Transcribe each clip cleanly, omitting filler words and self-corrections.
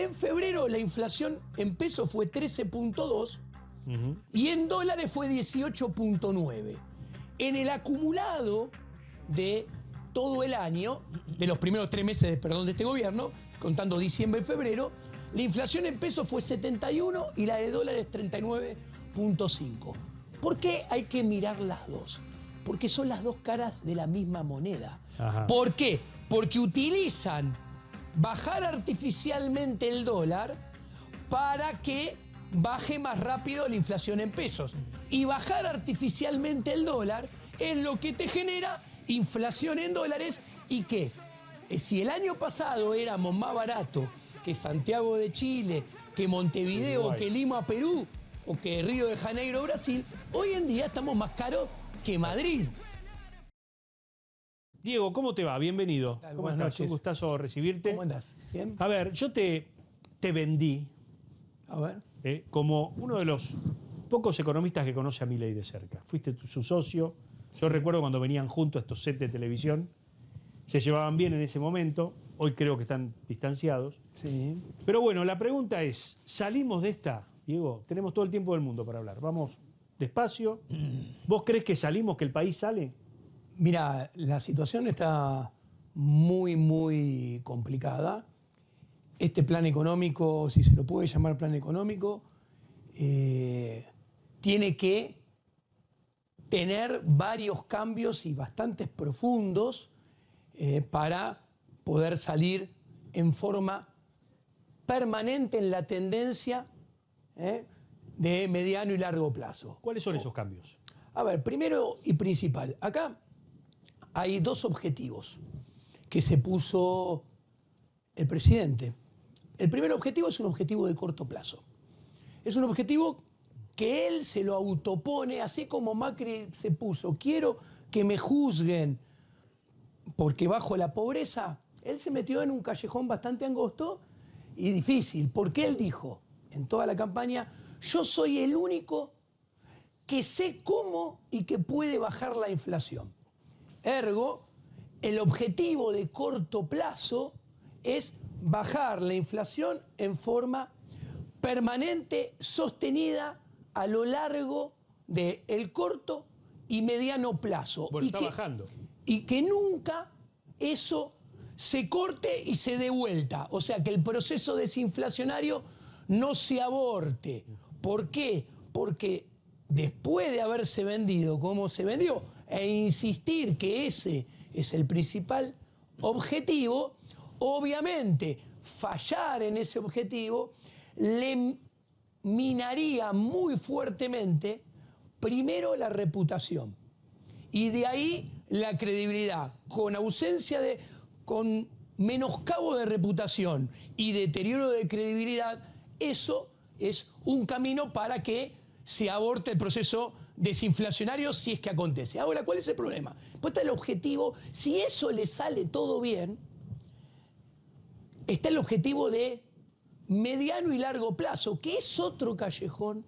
en febrero la inflación en pesos fue 13.2 y en dólares fue 18.9. En el acumulado de todo el año, de los primeros 3 meses de este gobierno, contando diciembre y febrero, la inflación en pesos fue 71 y la de dólares 39.5. ¿Por qué hay que mirar las dos? Porque son las dos caras de la misma moneda. Ajá. ¿Por qué? Porque utilizan bajar artificialmente el dólar para que baje más rápido la inflación en pesos. Y bajar artificialmente el dólar es lo que te genera inflación en dólares y que si el año pasado éramos más baratos que Santiago de Chile, que Montevideo, Uruguay, que Lima, Perú, o que Río de Janeiro, Brasil, hoy en día estamos más caros que Madrid. Diego, ¿cómo te va? Bienvenido. ¿Cómo Buenas estás? noches. Un gustazo recibirte. ¿Cómo andás? ¿Bien? A ver, yo te vendí A ver. como uno de los pocos economistas que conoce a Milei de cerca. Fuiste su socio. Yo recuerdo cuando venían juntos a estos sets de televisión. Se llevaban bien en ese momento. Hoy creo que están distanciados. Sí. Pero bueno, la pregunta es, ¿salimos de esta, Diego? Tenemos todo el tiempo del mundo para hablar. Vamos despacio. ¿Vos crees que salimos, que el país sale? Mira, la situación está muy, muy complicada. Este plan económico, si se lo puede llamar plan económico, tiene que tener varios cambios y bastantes profundos para poder salir en forma permanente en la tendencia de mediano y largo plazo. ¿Cuáles son esos cambios? A ver, primero y principal, acá hay dos objetivos que se puso el presidente. El primer objetivo es un objetivo de corto plazo. Es un objetivo que él se lo autopone, así como Macri se puso, quiero que me juzguen porque bajo la pobreza. Él se metió en un callejón bastante angosto y difícil, porque él dijo en toda la campaña, yo soy el único que sé cómo y que puede bajar la inflación. Ergo, el objetivo de corto plazo es bajar la inflación en forma permanente, sostenida a lo largo del corto y mediano plazo. Bueno, está bajando. Y que nunca eso se corte y se dé vuelta. O sea, que el proceso desinflacionario no se aborte. ¿Por qué? Porque después de haberse vendido como se vendió e insistir que ese es el principal objetivo, obviamente fallar en ese objetivo le minaría muy fuertemente primero la reputación y de ahí la credibilidad. Con menoscabo de reputación y deterioro de credibilidad, eso es un camino para que se aborte el proceso desinflacionario si es que acontece. Ahora, ¿cuál es el problema? Pues está el objetivo, si eso le sale todo bien, está el objetivo de mediano y largo plazo, que es otro callejón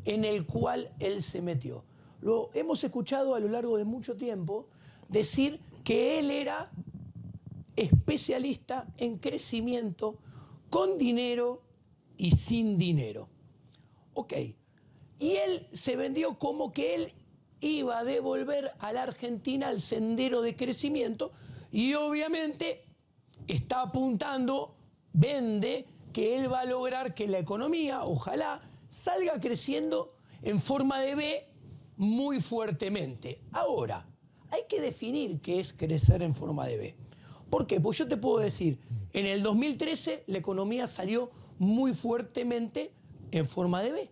en el cual él se metió. Lo hemos escuchado a lo largo de mucho tiempo decir que él era especialista en crecimiento con dinero y sin dinero. Ok. Y él se vendió como que él iba a devolver a la Argentina al sendero de crecimiento y obviamente está apuntando, vende, que él va a lograr que la economía, ojalá, salga creciendo en forma de V muy fuertemente. Ahora, hay que definir qué es crecer en forma de V. ¿Por qué? Pues yo te puedo decir, en el 2013 la economía salió muy fuertemente en forma de V.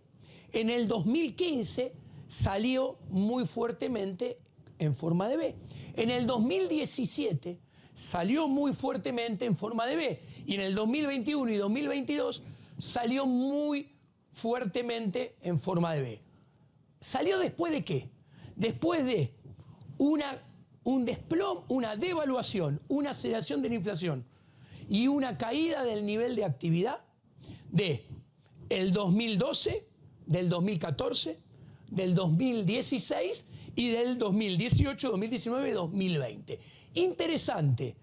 En el 2015 salió muy fuertemente en forma de V. En el 2017 salió muy fuertemente en forma de V. Y en el 2021 y 2022 salió muy fuertemente en forma de V. ¿Salió después de qué? Después de un desplome, una devaluación, una aceleración de la inflación y una caída del nivel de actividad de el 2012, del 2014, del 2016 y del 2018, 2019 y 2020. Interesante,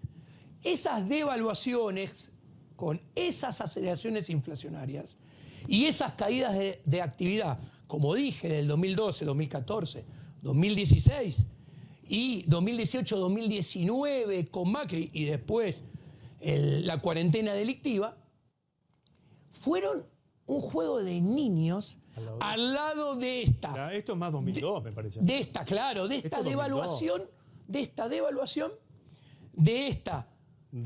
esas devaluaciones con esas aceleraciones inflacionarias y esas caídas de actividad, como dije, del 2012, 2014, 2016 y 2018, 2019 con Macri y después la cuarentena delictiva, fueron un juego de niños al lado de esta. Esto es más 2002, me parece. De esta, claro, de esta devaluación, de esta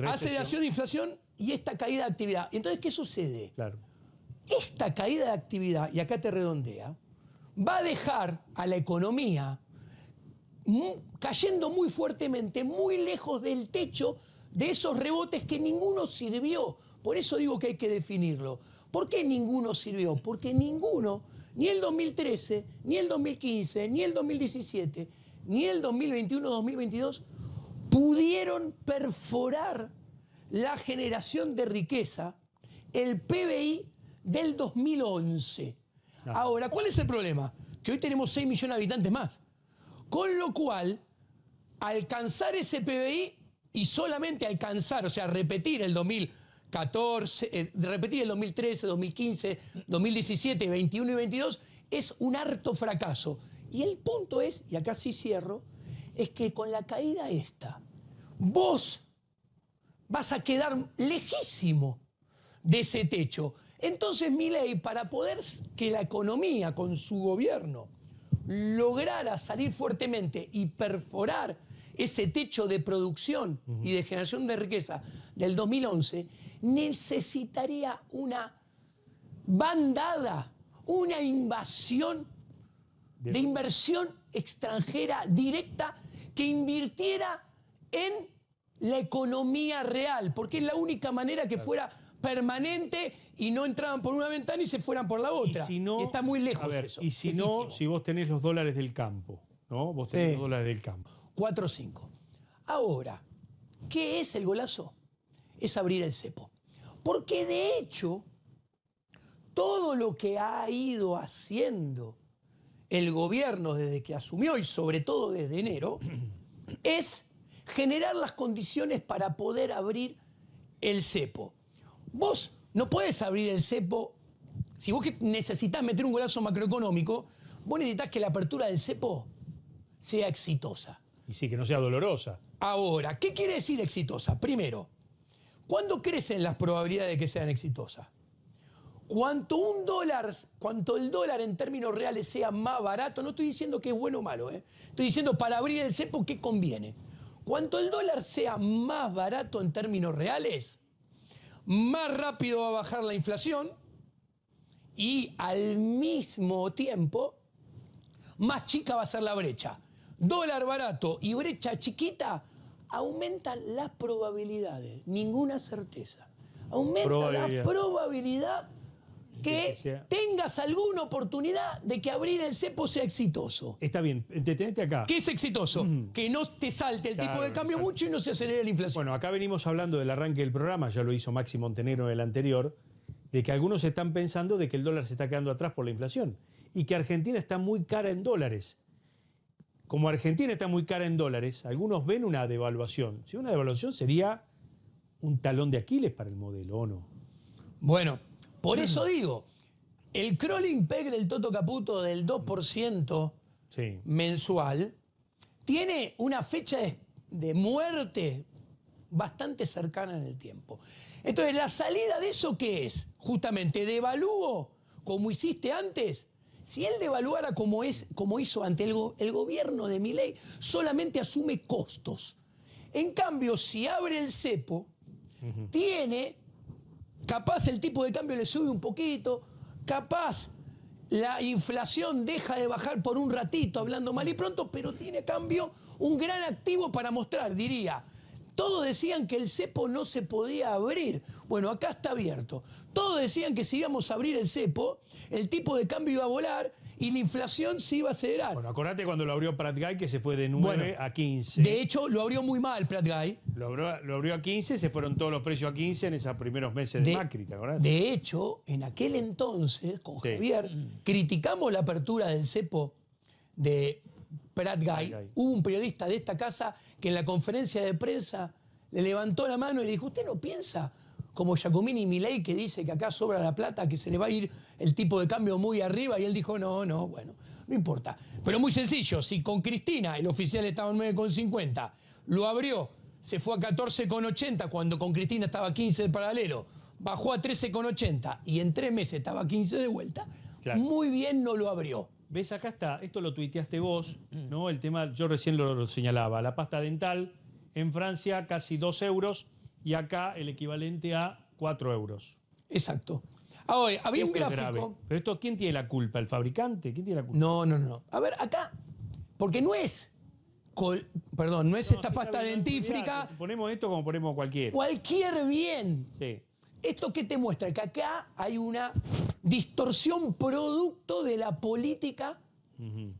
aceleración de inflación y esta caída de actividad. Entonces, ¿qué sucede? Claro. Esta caída de actividad, y acá te redondea, va a dejar a la economía cayendo muy fuertemente, muy lejos del techo de esos rebotes que ninguno sirvió. Por eso digo que hay que definirlo. ¿Por qué ninguno sirvió? Porque ninguno, ni el 2013, ni el 2015, ni el 2017, ni el 2021-2022, pudieron perforar la generación de riqueza, el PBI del 2011. Ahora, ¿cuál es el problema? Que hoy tenemos 6 millones de habitantes más. Con lo cual, alcanzar ese PBI y solamente alcanzar, o sea, repetir el 2014, repetir el 2013, 2015, 2017, 21 y 22, es un harto fracaso. Y el punto es, y acá sí cierro, es que con la caída esta, vos vas a quedar lejísimo de ese techo. Entonces, Milei, para poder que la economía con su gobierno lograra salir fuertemente y perforar ese techo de producción y de generación de riqueza del 2011, necesitaría una bandada, una invasión de inversión extranjera directa que invirtiera en la economía real, porque es la única manera que fuera permanente y no entraban por una ventana y se fueran por la otra. Y está muy lejos eso. Y si no, si vos tenés los dólares del campo, ¿no? Vos tenés los dólares del campo. 4 o 5. Ahora, ¿qué es el golazo? Es abrir el cepo. Porque de hecho, todo lo que ha ido haciendo el gobierno desde que asumió y sobre todo desde enero es generar las condiciones para poder abrir el cepo. Vos no podés abrir el cepo, si vos necesitas meter un golazo macroeconómico, vos necesitas que la apertura del cepo sea exitosa. Y sí, que no sea dolorosa. Ahora, ¿qué quiere decir exitosa? Primero, ¿cuándo crecen las probabilidades de que sean exitosas? Cuanto el dólar en términos reales sea más barato, no estoy diciendo que es bueno o malo, estoy diciendo para abrir el cepo qué conviene. Cuanto el dólar sea más barato en términos reales, más rápido va a bajar la inflación y al mismo tiempo más chica va a ser la brecha. Dólar barato y brecha chiquita aumentan las probabilidades, ninguna certeza. Aumenta la probabilidad que tengas alguna oportunidad de que abrir el cepo sea exitoso. Está bien, detenete acá. ¿Qué es exitoso? Que no te salte el tipo de cambio mucho y no se acelere la inflación. Bueno, acá venimos hablando del arranque del programa, ya lo hizo Maxi Montenegro en el anterior, de que algunos están pensando de que el dólar se está quedando atrás por la inflación y que Argentina está muy cara en dólares. Como Argentina está muy cara en dólares, algunos ven una devaluación. Si una devaluación sería un talón de Aquiles para el modelo, ¿o no? Bueno, por eso digo, el crawling peg del Toto Caputo del 2% mensual tiene una fecha de muerte bastante cercana en el tiempo. Entonces, ¿la salida de eso qué es? Justamente, devalúo como hiciste antes. Si él devaluara como hizo ante el gobierno de Milei, solamente asume costos. En cambio, si abre el cepo, tiene, capaz el tipo de cambio le sube un poquito, capaz la inflación deja de bajar por un ratito, hablando mal y pronto, pero tiene a cambio un gran activo para mostrar, diría. Todos decían que el cepo no se podía abrir. Bueno, acá está abierto. Todos decían que si íbamos a abrir el cepo, el tipo de cambio iba a volar y la inflación se iba a acelerar. Bueno, acordate cuando lo abrió Prat Guy, que se fue de 9 a 15. De hecho, lo abrió muy mal Prat Guy. Lo abrió a 15, se fueron todos los precios a 15 en esos primeros meses de Macri, ¿te acordás? De hecho, en aquel entonces, con Javier, criticamos la apertura del cepo de Prat Guy. Hubo un periodista de esta casa que en la conferencia de prensa le levantó la mano y le dijo, ¿usted no piensa como Giacomini y Milei, que dice que acá sobra la plata, que se le va a ir el tipo de cambio muy arriba, y él dijo, no, bueno, no importa. Pero muy sencillo, si con Cristina el oficial estaba en 9,50, lo abrió, se fue a 14,80 cuando con Cristina estaba 15 de paralelo, bajó a 13,80 y en 3 meses estaba a 15 de vuelta, claro. Muy bien no lo abrió. ¿Ves? Acá está, esto lo tuiteaste vos, ¿no? El tema, yo recién lo señalaba, la pasta dental en Francia casi 2 euros y acá el equivalente a 4 euros. Exacto. Ahora, había un gráfico... Grave. Pero esto, ¿quién tiene la culpa? ¿El fabricante? ¿Quién tiene la culpa? No. A ver, acá, porque no es... Perdón, no es esta pasta dentífrica... Ponemos esto como ponemos cualquier. Cualquier bien. Sí. ¿Esto qué te muestra? Que acá hay una distorsión producto de la política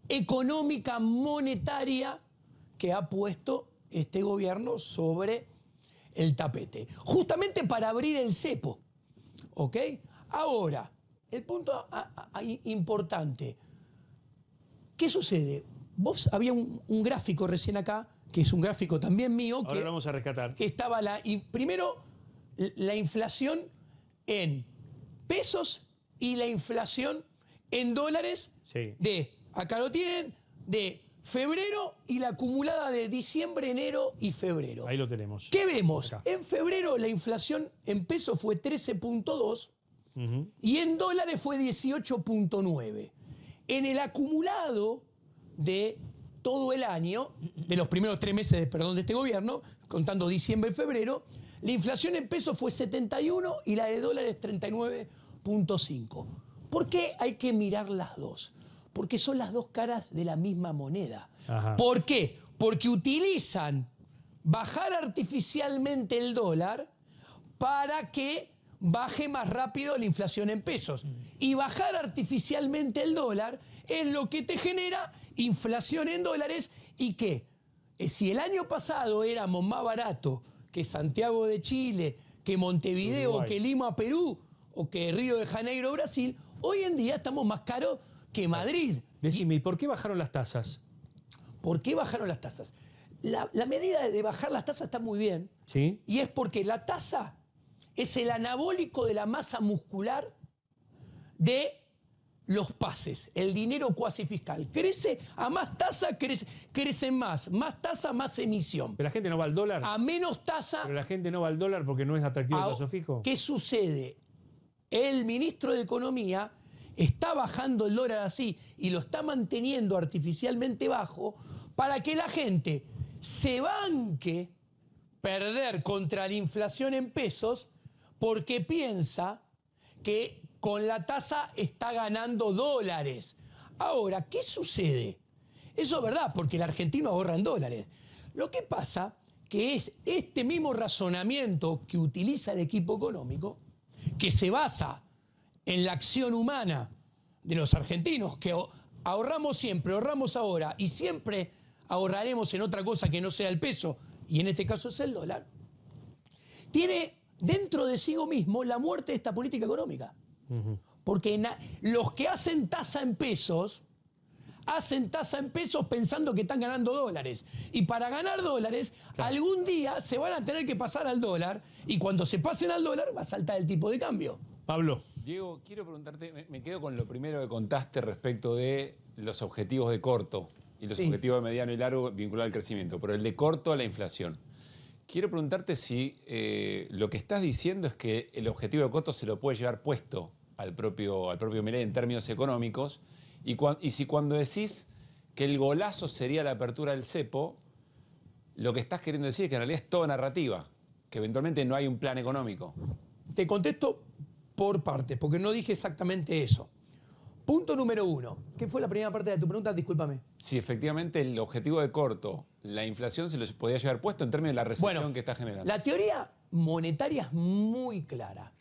económica monetaria que ha puesto este gobierno sobre el tapete. Justamente para abrir el cepo. ¿Ok? Ahora, el punto importante. ¿Qué sucede? Vos había un gráfico recién acá, que es un gráfico también mío. Ahora lo vamos a rescatar. Que estaba primero la inflación en pesos y la inflación en dólares. Sí. Acá lo tienen, de febrero y la acumulada de diciembre, enero y febrero. Ahí lo tenemos. ¿Qué vemos? Acá. En febrero la inflación en pesos fue 13,2 y en dólares fue 18,9. En el acumulado de todo el año, de los primeros 3 meses de este gobierno, contando diciembre y febrero, la inflación en pesos fue 71 y la de dólares 39,5. ¿Por qué hay que mirar las dos? Porque son las dos caras de la misma moneda. Ajá. ¿Por qué? Porque utilizan bajar artificialmente el dólar para que baje más rápido la inflación en pesos. Y bajar artificialmente el dólar es lo que te genera inflación en dólares y que si el año pasado éramos más baratos que Santiago de Chile, que Montevideo, Uruguay, que Lima, Perú, o que Río de Janeiro, Brasil, hoy en día estamos más caros que Madrid. Decime, ¿y por qué bajaron las tasas? ¿Por qué bajaron las tasas? La medida de bajar las tasas está muy bien. ¿Sí? Y es porque la tasa es el anabólico de la masa muscular de los pases, el dinero cuasi fiscal. Crece, a más tasa crece más tasa, más emisión. Pero la gente no va al dólar. A menos tasa... Pero la gente no va al dólar porque no es atractivo el plazo fijo. ¿Qué sucede? El ministro de Economía está bajando el dólar así y lo está manteniendo artificialmente bajo para que la gente se banque perder contra la inflación en pesos porque piensa que con la tasa está ganando dólares. Ahora, ¿qué sucede? Eso es verdad, porque el argentino ahorra en dólares. Lo que pasa que es este mismo razonamiento que utiliza el equipo económico, que se basa en la acción humana de los argentinos, que ahorramos siempre, ahorramos ahora y siempre ahorraremos en otra cosa que no sea el peso, y en este caso es el dólar, tiene dentro de sí mismo la muerte de esta política económica. Porque los que hacen tasa en pesos pensando que están ganando dólares. Y para ganar dólares, claro, algún día se van a tener que pasar al dólar, y cuando se pasen al dólar va a saltar el tipo de cambio. Pablo. Diego, quiero preguntarte, me quedo con lo primero que contaste respecto de los objetivos de corto y los objetivos de mediano y largo vinculados al crecimiento, pero el de corto a la inflación. Quiero preguntarte si lo que estás diciendo es que el objetivo de corto se lo puede llevar puesto al propio Milei en términos económicos, y si cuando decís que el golazo sería la apertura del cepo, lo que estás queriendo decir es que en realidad es toda narrativa, que eventualmente no hay un plan económico. Te contesto por partes, porque no dije exactamente eso. Punto número 1. ¿Qué fue la primera parte de tu pregunta? Discúlpame. Si efectivamente el objetivo de corto, la inflación, se lo podía llevar puesto en términos de la recesión que está generando. La teoría monetaria es muy clara.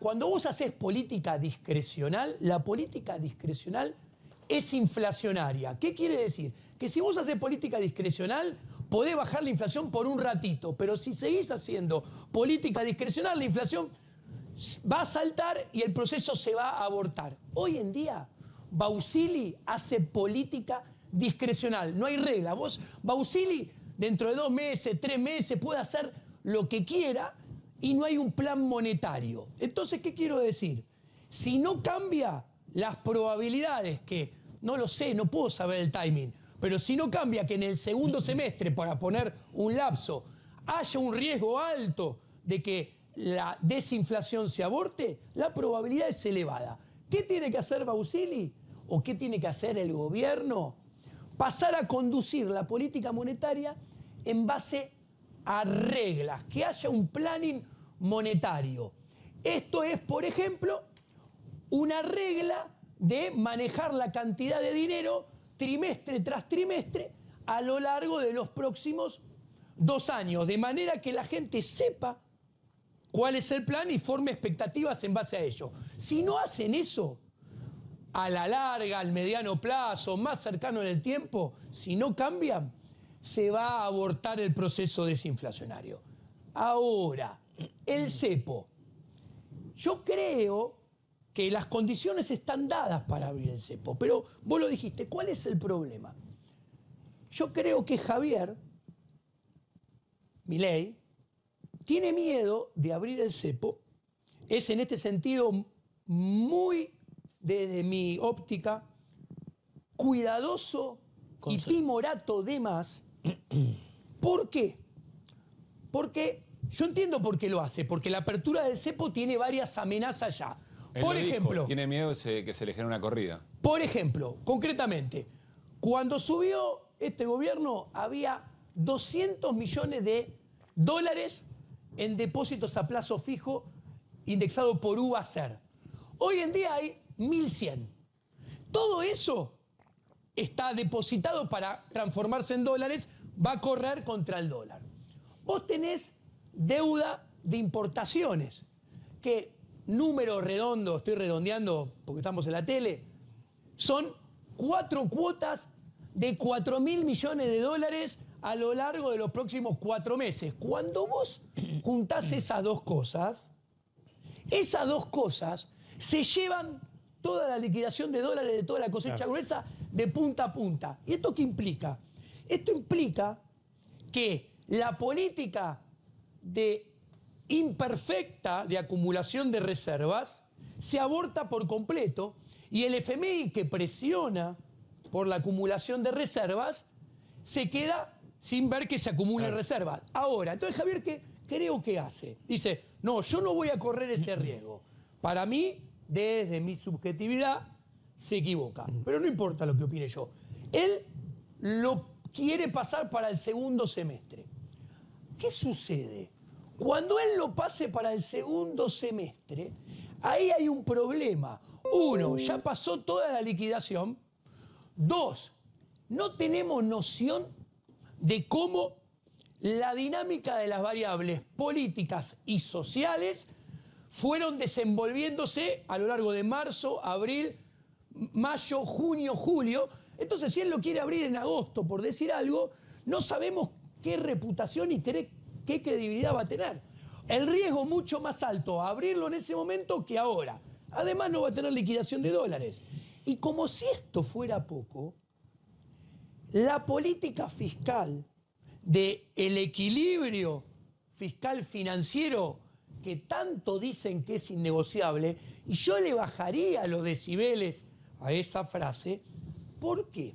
Cuando vos haces política discrecional, la política discrecional es inflacionaria. ¿Qué quiere decir? Que si vos haces política discrecional, podés bajar la inflación por un ratito, pero si seguís haciendo política discrecional, la inflación va a saltar y el proceso se va a abortar. Hoy en día, Bausili hace política discrecional, no hay regla. Bausili, dentro de 2 meses, 3 meses, puede hacer lo que quiera y no hay un plan monetario. Entonces, ¿qué quiero decir? Si no cambia, las probabilidades que, no lo sé, no puedo saber el timing, pero si no cambia que en el segundo semestre, para poner un lapso, haya un riesgo alto de que la desinflación se aborte, la probabilidad es elevada. ¿Qué tiene que hacer Bausili? ¿O qué tiene que hacer el gobierno? Pasar a conducir la política monetaria en base a reglas, que haya un planning monetario. Esto es, por ejemplo, una regla de manejar la cantidad de dinero trimestre tras trimestre a lo largo de los próximos 2 años, de manera que la gente sepa cuál es el plan y forme expectativas en base a ello. Si no hacen eso, a la larga, al mediano plazo, más cercano en el tiempo, si no cambian, se va a abortar el proceso desinflacionario. Ahora, el cepo. Yo creo que las condiciones están dadas para abrir el cepo, pero vos lo dijiste, ¿cuál es el problema? Yo creo que Javier Milei tiene miedo de abrir el cepo, es en este sentido muy, desde mi óptica, cuidadoso y timorato de más. ¿Por qué? Porque yo entiendo por qué lo hace, porque la apertura del cepo tiene varias amenazas ya. Por ejemplo, tiene miedo que se le genere una corrida. Por ejemplo, concretamente, cuando subió este gobierno había 200 millones de dólares en depósitos a plazo fijo indexado por UACER. Hoy en día hay 1.100. Todo eso está depositado para transformarse en dólares, va a correr contra el dólar. Vos tenés deuda de importaciones, que número redondo, estoy redondeando porque estamos en la tele, son 4 cuotas de 4.000 millones de dólares a lo largo de los próximos 4 meses. Cuando vos juntás esas dos cosas se llevan toda la liquidación de dólares de toda la cosecha gruesa de punta a punta. ¿Y esto qué implica? Esto implica que la política imperfecta de acumulación de reservas se aborta por completo y el FMI, que presiona por la acumulación de reservas, se queda sin ver que se acumulen reservas. Ahora, entonces Javier, ¿qué creo que hace? Dice, no, yo no voy a correr ese riesgo. Para mí, desde mi subjetividad, se equivoca. Pero no importa lo que opine yo. Él lo quiere pasar para el segundo semestre. ¿Qué sucede? Cuando él lo pase para el segundo semestre, ahí hay un problema. 1, ya pasó toda la liquidación. 2, no tenemos noción de cómo la dinámica de las variables políticas y sociales fueron desenvolviéndose a lo largo de marzo, abril, mayo, junio, julio. Entonces, si él lo quiere abrir en agosto, por decir algo, no sabemos qué reputación y qué credibilidad va a tener. El riesgo mucho más alto a abrirlo en ese momento que ahora. Además, no va a tener liquidación de dólares. Y como si esto fuera poco, la política fiscal del equilibrio fiscal financiero que tanto dicen que es innegociable, y yo le bajaría los decibeles a esa frase. ¿Por qué?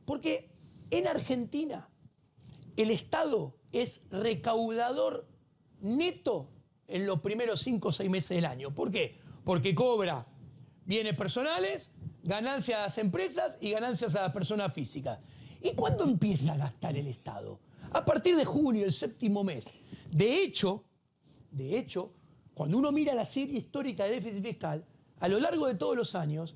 Porque en Argentina el Estado es recaudador neto en los primeros 5 o 6 meses del año. ¿Por qué? Porque cobra bienes personales, ganancias a las empresas y ganancias a las personas físicas. ¿Y cuándo empieza a gastar el Estado? A partir de julio, el 7º mes. De hecho, cuando uno mira la serie histórica de déficit fiscal, a lo largo de todos los años,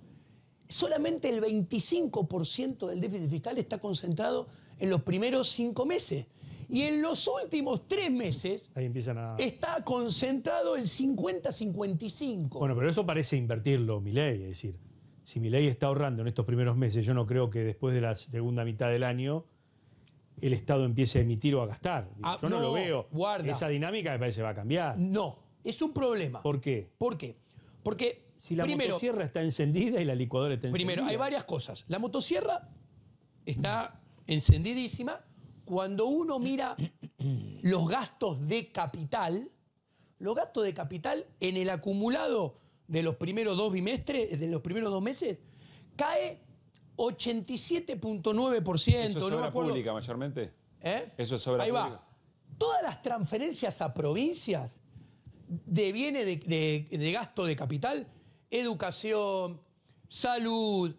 solamente el 25% del déficit fiscal está concentrado en los primeros 5 meses. Y en los últimos 3 meses está concentrado el 50-55. Bueno, pero eso parece invertirlo Milei. Es decir, si Milei está ahorrando en estos primeros meses, yo no creo que después de la segunda mitad del año el Estado empiece a emitir o a gastar. Yo no lo veo. Guarda. Esa dinámica me parece va a cambiar. No, es un problema. ¿Por qué? ¿Por qué? Porque si la motosierra está encendida y la licuadora está encendida. Primero, hay varias cosas. La motosierra está encendidísima. Cuando uno mira los gastos de capital, los gastos de capital en el acumulado de los primeros 2 bimestres, de los primeros 2 meses, cae 87.9%. ¿Eso es obra pública mayormente? ¿Eso es obra pública? Ahí va. Todas las transferencias a provincias de bienes de gasto de capital, educación, salud,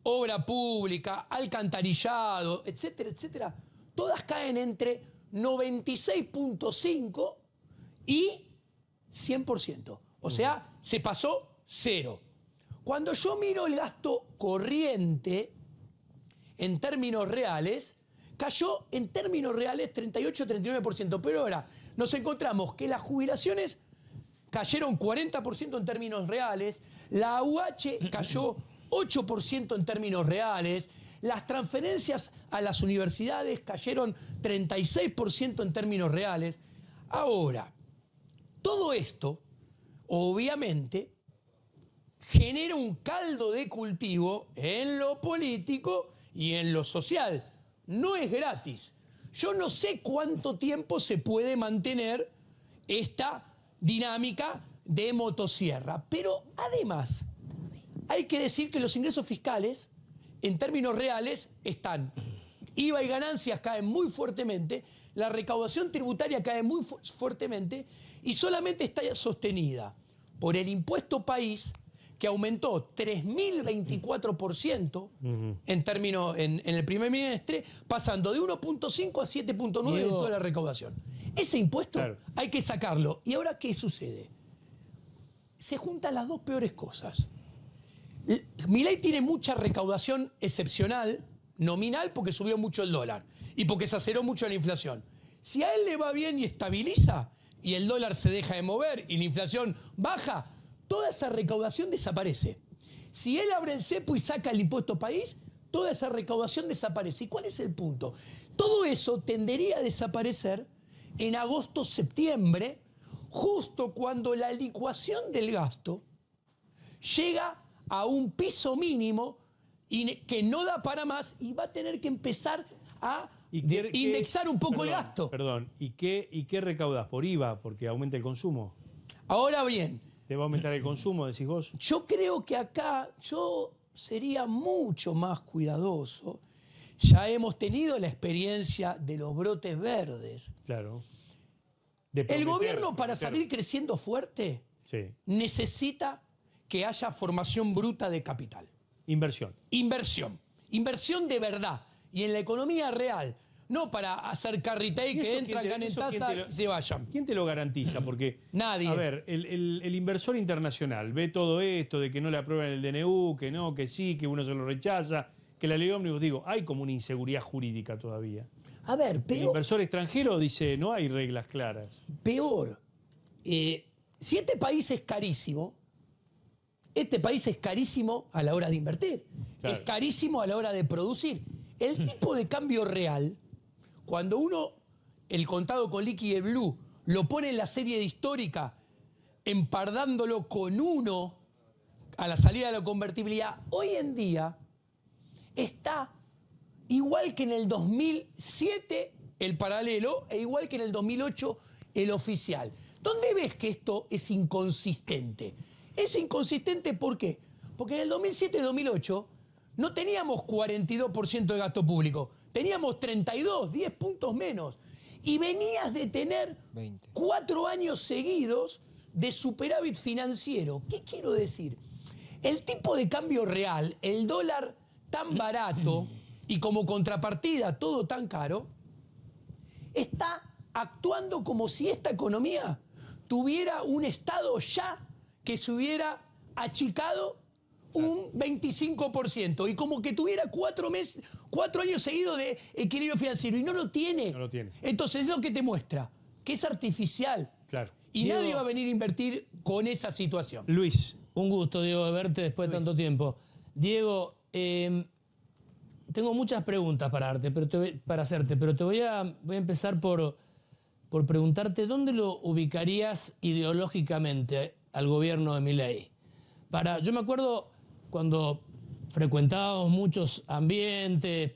obra pública, alcantarillado, etcétera, etcétera, todas caen entre 96.5 y 100%. O sea, se pasó 0. Cuando yo miro el gasto corriente en términos reales, cayó en términos reales 38-39%. Pero ahora nos encontramos que las jubilaciones cayeron 40% en términos reales, la AUH cayó 8% en términos reales, las transferencias a las universidades cayeron 36% en términos reales. Ahora, todo esto, obviamente, genera un caldo de cultivo en lo político y en lo social. No es gratis. Yo no sé cuánto tiempo se puede mantener esta dinámica de motosierra, pero además hay que decir que los ingresos fiscales en términos reales están. IVA y ganancias caen muy fuertemente, la recaudación tributaria cae muy fuertemente y solamente está sostenida por el impuesto país, que aumentó 3.024% en términos en el primer bimestre, pasando de 1.5 a 7.9 de toda la recaudación. Ese impuesto hay que sacarlo. ¿Y ahora qué sucede? Se juntan las dos peores cosas. Milei tiene mucha recaudación excepcional, nominal, porque subió mucho el dólar y porque se aceleró mucho la inflación. Si a él le va bien y estabiliza, y el dólar se deja de mover y la inflación baja, toda esa recaudación desaparece. Si él abre el cepo y saca el impuesto país, toda esa recaudación desaparece. ¿Y cuál es el punto? Todo eso tendería a desaparecer en agosto, septiembre, justo cuando la licuación del gasto llega a un piso mínimo que no da para más y va a tener que empezar a indexar un poco el gasto. Perdón, ¿y qué recaudás? ¿Por IVA? Porque aumenta el consumo. Ahora bien, ¿te va a aumentar el consumo, decís vos? yo creo que acá yo sería mucho más cuidadoso. Ya hemos tenido la experiencia de los brotes verdes. Claro. El gobierno, para salir creciendo fuerte, necesita que haya formación bruta de capital. Inversión. Inversión de verdad. Y en la economía real. No para hacer carrité que entran, ganen tasa y se vayan. ¿Quién te lo garantiza? Porque, nadie. A ver, el inversor internacional ve todo esto de que no le aprueban el DNU, que no, que sí, que uno se lo rechaza, que la ley ómnibus, digo, hay como una inseguridad jurídica todavía. A ver, El inversor extranjero dice, no hay reglas claras. Peor. Si este país es carísimo a la hora de invertir. Claro. Es carísimo a la hora de producir. El tipo de cambio real, cuando uno, el contado con liqui y blue, lo pone en la serie de histórica, empardándolo con 1 a la salida de la convertibilidad, hoy en día está igual que en el 2007 el paralelo e igual que en el 2008 el oficial. ¿Dónde ves que esto es inconsistente? Es inconsistente, ¿por qué? Porque en el 2007 y 2008 no teníamos 42% de gasto público, teníamos 32, 10 puntos menos. Y venías de tener 4 años seguidos de superávit financiero. ¿Qué quiero decir? El tipo de cambio real, el dólar tan barato y como contrapartida todo tan caro, está actuando como si esta economía tuviera un estado ya que se hubiera achicado un 25% y como que tuviera 4 años seguidos de equilibrio financiero y no lo tiene. No lo tiene. Entonces es lo que te muestra, que es artificial. Claro. Y Diego, nadie va a venir a invertir con esa situación. Luis. Un gusto, Diego, de verte después de tanto tiempo. Diego, tengo muchas preguntas para hacerte, pero te voy a empezar por preguntarte dónde lo ubicarías ideológicamente al gobierno de Milei. Yo me acuerdo cuando frecuentábamos muchos ambientes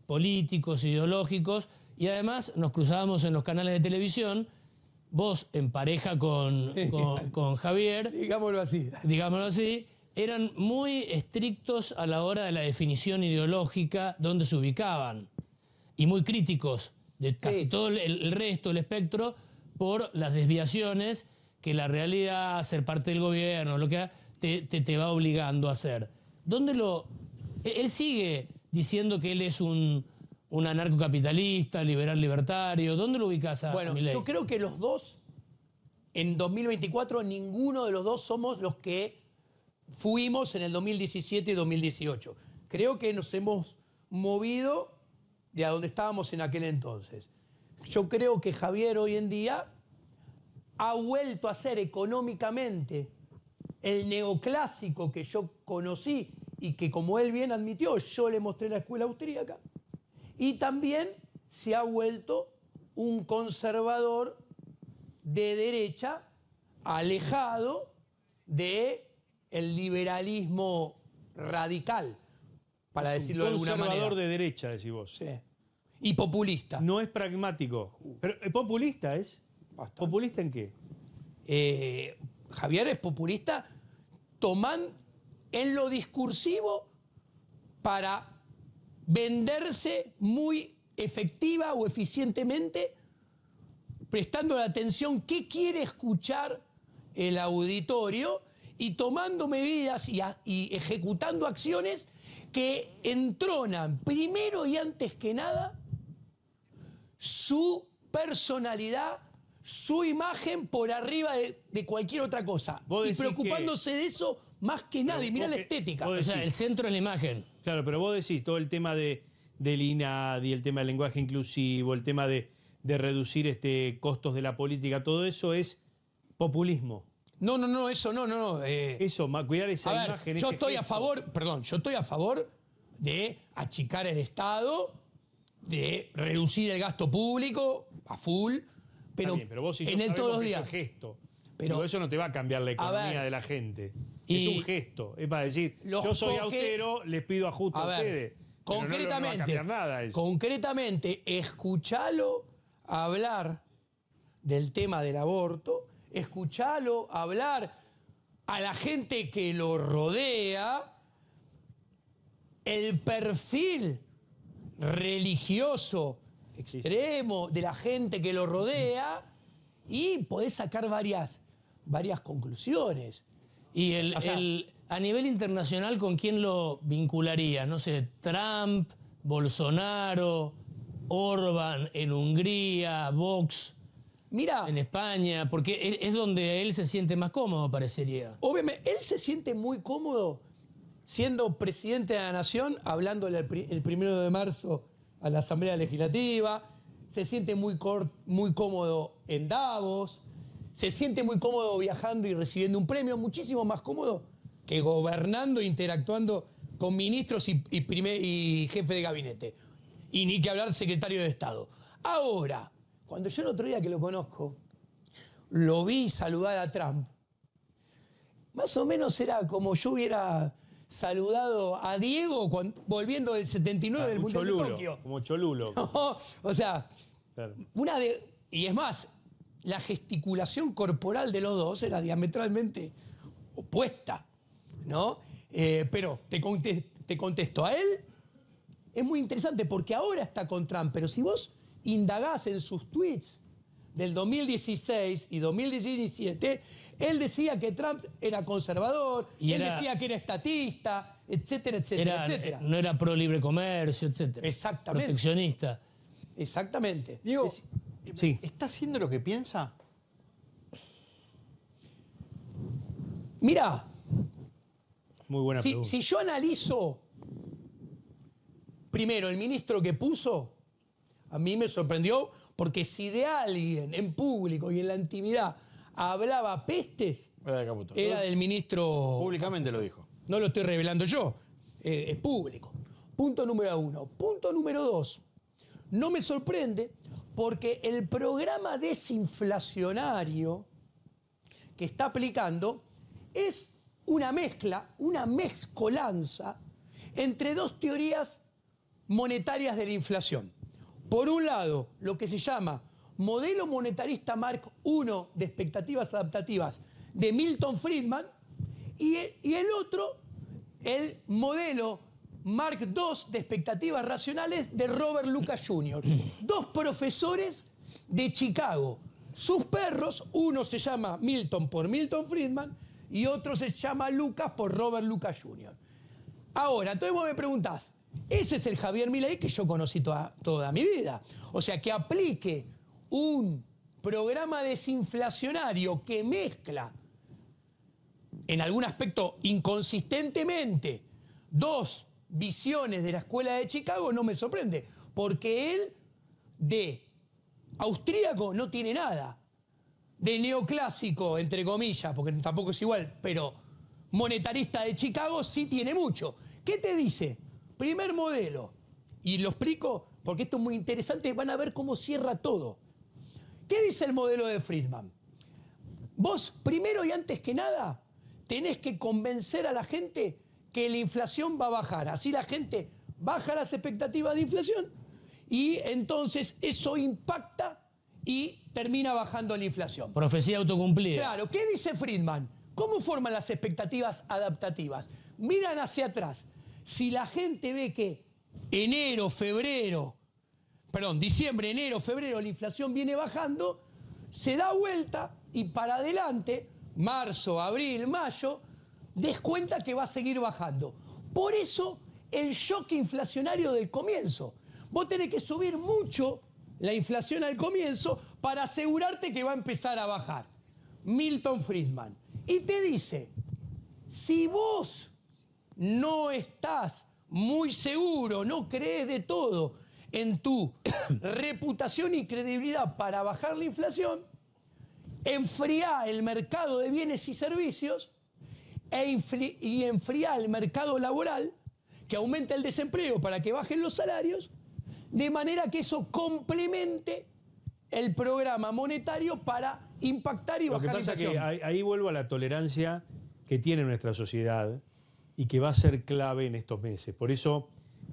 políticos, ideológicos, y además nos cruzábamos en los canales de televisión vos en pareja con Javier, Digámoslo así, eran muy estrictos a la hora de la definición ideológica donde se ubicaban y muy críticos de casi todo el resto del espectro por las desviaciones que la realidad, ser parte del gobierno, lo que te va obligando a hacer. Él sigue diciendo que él es un anarcocapitalista, liberal libertario. ¿Dónde lo ubicás a Milei? Yo creo que los dos, en 2024, ninguno de los dos somos los que fuimos en el 2017 y 2018. Creo que nos hemos movido de a donde estábamos en aquel entonces. Yo creo que Javier hoy en día ha vuelto a ser económicamente el neoclásico que yo conocí y que, como él bien admitió, yo le mostré la escuela austríaca. Y también se ha vuelto un conservador de derecha alejado del liberalismo radical, para decirlo de alguna manera. Conservador de derecha, decís vos. Sí. Y populista. No es pragmático. Pero populista es. Bastante. ¿Populista en qué? Javier es populista tomando en lo discursivo para venderse muy efectiva o eficientemente, prestando la atención qué quiere escuchar el auditorio y tomando medidas y ejecutando acciones que entronan primero y antes que nada su personalidad, su imagen por arriba de cualquier otra cosa. Y preocupándose de eso más que nadie. Mirá la estética. O sea, el centro de la imagen. Claro, pero vos decís todo el tema del INADI, el tema del lenguaje inclusivo, el tema de reducir costos de la política, todo eso es populismo. No, eso no. Eso, cuidar esa imagen. Yo estoy a favor de achicar el Estado, de reducir el gasto público a full, pero, bien, pero vos y yo en él todos los sabemos que días. es el gesto. Pero Digo, eso no te va a cambiar la economía de la gente. Y es un gesto. Es para decir, yo soy austero, les pido ajuste a ustedes. Concretamente, no va a cambiar nada eso. Concretamente, escuchalo hablar del tema del aborto, escuchalo hablar a la gente que lo rodea, el perfil religioso extremo de la gente que lo rodea, y podés sacar varias conclusiones. Y a nivel internacional, ¿con quién lo vincularía? No sé, Trump, Bolsonaro, Orbán en Hungría, Vox en España, porque es donde él se siente más cómodo, parecería. Obviamente, él se siente muy cómodo siendo presidente de la Nación, hablando el 1 de marzo a la Asamblea Legislativa, se siente muy cómodo en Davos, se siente muy cómodo viajando y recibiendo un premio, muchísimo más cómodo que gobernando e interactuando con ministros y jefe de gabinete. Y ni que hablar secretario de Estado. Ahora, cuando yo el otro día que lo conozco, lo vi saludar a Trump, más o menos era como yo hubiera saludado a Diego volviendo del 79 del Mundial de Tokio. Como Cholulo. No, o sea, Claro. Y es más, la gesticulación corporal de los dos era diametralmente opuesta, ¿no? Pero te contesto, a él es muy interesante porque ahora está con Trump, pero si vos indagás en sus tweets del 2016 y 2017, él decía que Trump era conservador, él decía que era estatista, etcétera, etcétera. No era pro libre comercio, etcétera. Exactamente. Proteccionista. Exactamente. Diego, Sí. ¿está haciendo lo que piensa? Mirá, Muy buena pregunta. si yo analizo primero el ministro que puso, a mí me sorprendió, porque si de alguien en público y en la intimidad hablaba pestes, Era de Caputo. era del ministro. Públicamente lo dijo. No lo estoy revelando yo, es público. Punto número 1. Punto número 2. No me sorprende porque el programa desinflacionario que está aplicando es una mezcla, una mezcolanza entre dos teorías monetarias de la inflación. Por un lado, lo que se llama modelo monetarista Mark I de expectativas adaptativas de Milton Friedman y el otro, el modelo Mark II de expectativas racionales de Robert Lucas Jr. Dos profesores de Chicago. Sus perros, uno se llama Milton por Milton Friedman y otro se llama Lucas por Robert Lucas Jr. Ahora, entonces vos me preguntás, ese es el Javier Milei que yo conocí toda mi vida. O sea, que aplique un programa desinflacionario que mezcla, en algún aspecto inconsistentemente, dos visiones de la escuela de Chicago, no me sorprende, porque él de austríaco no tiene nada, de neoclásico, entre comillas, porque tampoco es igual, pero monetarista de Chicago sí tiene mucho. ¿Qué te dice? Primer modelo, y lo explico porque esto es muy interesante, van a ver cómo cierra todo. ¿Qué dice el modelo de Friedman? Vos, primero y antes que nada, tenés que convencer a la gente que la inflación va a bajar. Así la gente baja las expectativas de inflación y entonces eso impacta y termina bajando la inflación. Profecía autocumplida. Claro, ¿qué dice Friedman? ¿Cómo forman las expectativas adaptativas? Miran hacia atrás. Si la gente ve que diciembre, enero, febrero, la inflación viene bajando, se da vuelta y para adelante, marzo, abril, mayo, descuenta que va a seguir bajando. Por eso el shock inflacionario del comienzo. Vos tenés que subir mucho la inflación al comienzo para asegurarte que va a empezar a bajar. Milton Friedman. Y te dice, si vos no estás muy seguro, no crees de todo en tu reputación y credibilidad para bajar la inflación, enfriá el mercado de bienes y servicios y enfriá el mercado laboral, que aumente el desempleo para que bajen los salarios, de manera que eso complemente el programa monetario para impactar y bajar la inflación. Lo que pasa es que ahí vuelvo a la tolerancia que tiene nuestra sociedad y que va a ser clave en estos meses. Por eso,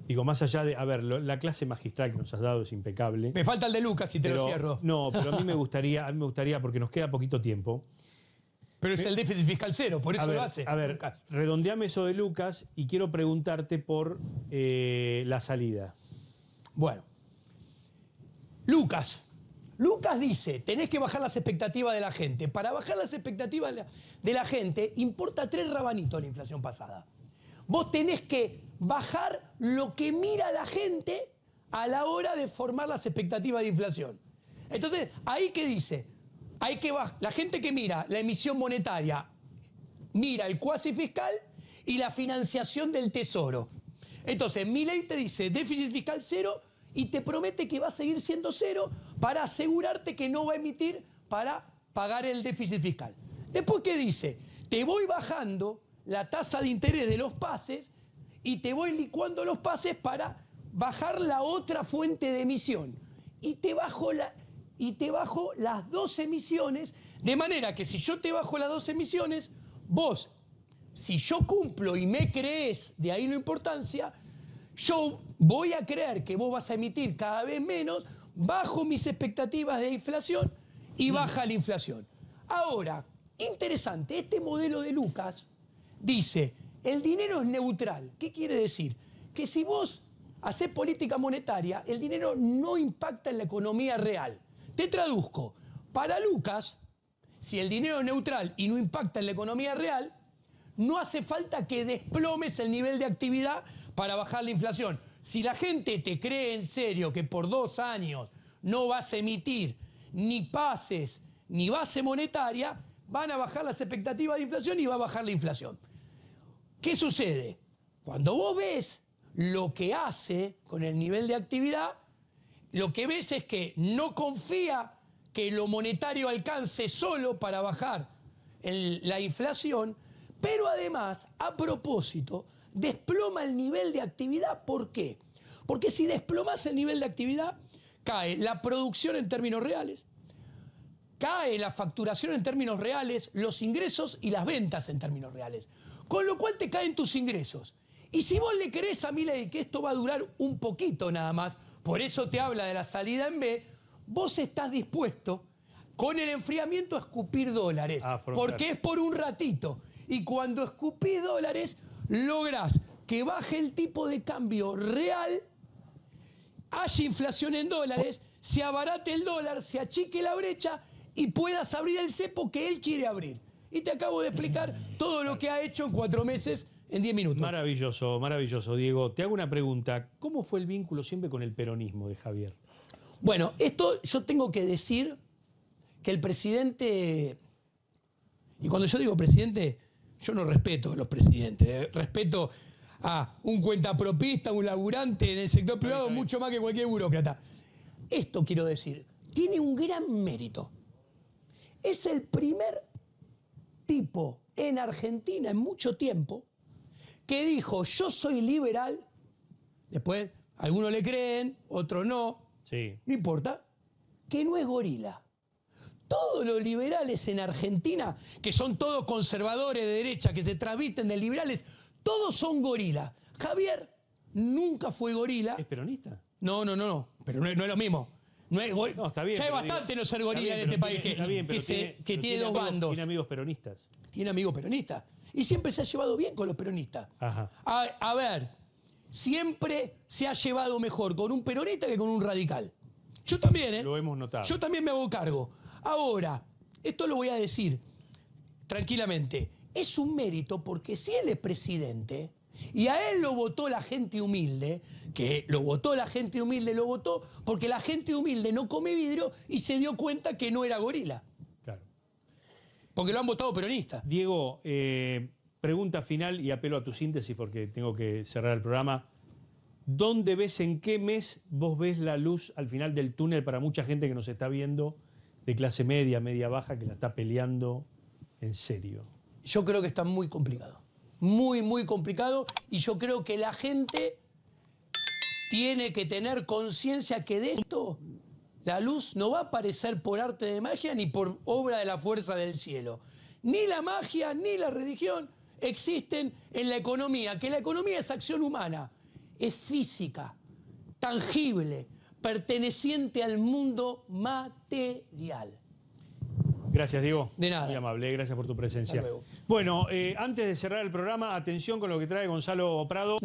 digo, más allá de... A ver, la clase magistral que nos has dado es impecable. Me falta el de Lucas y te lo cierro. No, pero a mí me gustaría, porque nos queda poquito tiempo. Pero es el déficit fiscal cero, por eso lo hace. A ver, Lucas. redondeame eso de Lucas y quiero preguntarte por la salida. Bueno, Lucas dice, tenés que bajar las expectativas de la gente. Para bajar las expectativas de la gente, importa 3 rabanitos la inflación pasada. Vos tenés que bajar lo que mira la gente a la hora de formar las expectativas de inflación. Entonces, ahí que dice, la gente que mira la emisión monetaria, mira el cuasi fiscal y la financiación del tesoro. Entonces, Milei te dice déficit fiscal cero y te promete que va a seguir siendo cero para asegurarte que no va a emitir para pagar el déficit fiscal. Después, ¿qué dice? Te voy bajando la tasa de interés de los pases y te voy licuando los pases para bajar la otra fuente de emisión. Y te bajo las 2 emisiones, de manera que si yo te bajo las 2 emisiones, vos, si yo cumplo y me crees, de ahí la importancia, yo voy a creer que vos vas a emitir cada vez menos, bajo mis expectativas de inflación y baja la inflación. Ahora, interesante, este modelo de Lucas dice, el dinero es neutral. ¿Qué quiere decir? Que si vos hacés política monetaria, el dinero no impacta en la economía real. Te traduzco. Para Lucas, si el dinero es neutral y no impacta en la economía real, no hace falta que desplomes el nivel de actividad para bajar la inflación. Si la gente te cree en serio que por 2 años no vas a emitir ni pases ni base monetaria, van a bajar las expectativas de inflación y va a bajar la inflación. ¿Qué sucede? Cuando vos ves lo que hace con el nivel de actividad, lo que ves es que no confía que lo monetario alcance solo para bajar la inflación, pero además, a propósito, desploma el nivel de actividad. ¿Por qué? Porque si desplomas el nivel de actividad, cae la producción en términos reales, cae la facturación en términos reales, los ingresos y las ventas en términos reales. Con lo cual te caen tus ingresos. Y si vos le crees a Milei que esto va a durar un poquito nada más, por eso te habla de la salida en B, vos estás dispuesto con el enfriamiento a escupir dólares, A afrontar. porque es por un ratito. Y cuando escupís dólares, lográs que baje el tipo de cambio real, haya inflación en dólares, se abarate el dólar, se achique la brecha y puedas abrir el cepo que él quiere abrir. Y te acabo de explicar todo lo que ha hecho en 4 meses, en 10 minutos. Maravilloso, maravilloso. Diego, te hago una pregunta. ¿Cómo fue el vínculo siempre con el peronismo de Javier? Bueno, esto yo tengo que decir que el presidente, y cuando yo digo presidente, yo no respeto a los presidentes, respeto a un cuentapropista, un laburante en el sector privado, mucho más que cualquier burócrata. Esto quiero decir, tiene un gran mérito. Es el primer tipo en Argentina en mucho tiempo que dijo, yo soy liberal, después algunos le creen, otros no, Sí. no importa, que no es gorila. Todos los liberales en Argentina, que son todos conservadores de derecha, que se transmiten de liberales, todos son gorila. Javier nunca fue gorila. ¿Es peronista? No, pero no es lo mismo. No, es No, está bien. ya es pero bastante digo, no ser está gorila bien, en este pero país, tiene- está bien, pero que tiene dos amigos- bandos. Tiene amigos peronistas. Tiene amigos peronistas. Y siempre se ha llevado bien con los peronistas. Ajá. A ver, siempre se ha llevado mejor con un peronista que con un radical. Yo también, ¿eh? Lo hemos notado. Yo también me hago cargo. Ahora, esto lo voy a decir tranquilamente. Es un mérito porque si él es presidente y a él lo votó la gente humilde, que lo votó la gente humilde, lo votó porque la gente humilde no come vidrio y se dio cuenta que no era gorila. Claro. Porque lo han votado peronistas. Diego, pregunta final y apelo a tu síntesis porque tengo que cerrar el programa. ¿Dónde ves, en qué mes vos ves la luz al final del túnel para mucha gente que nos está viendo de clase media, media baja, que la está peleando en serio? Yo creo que está muy complicado. Muy, muy complicado. Y yo creo que la gente tiene que tener conciencia que de esto la luz no va a aparecer por arte de magia ni por obra de la fuerza del cielo. Ni la magia ni la religión existen en la economía, que la economía es acción humana, es física, tangible, perteneciente al mundo material. Gracias, Diego. De nada. Muy amable, gracias por tu presencia. Hasta luego. Bueno, antes de cerrar el programa, atención con lo que trae Gonzalo Prado.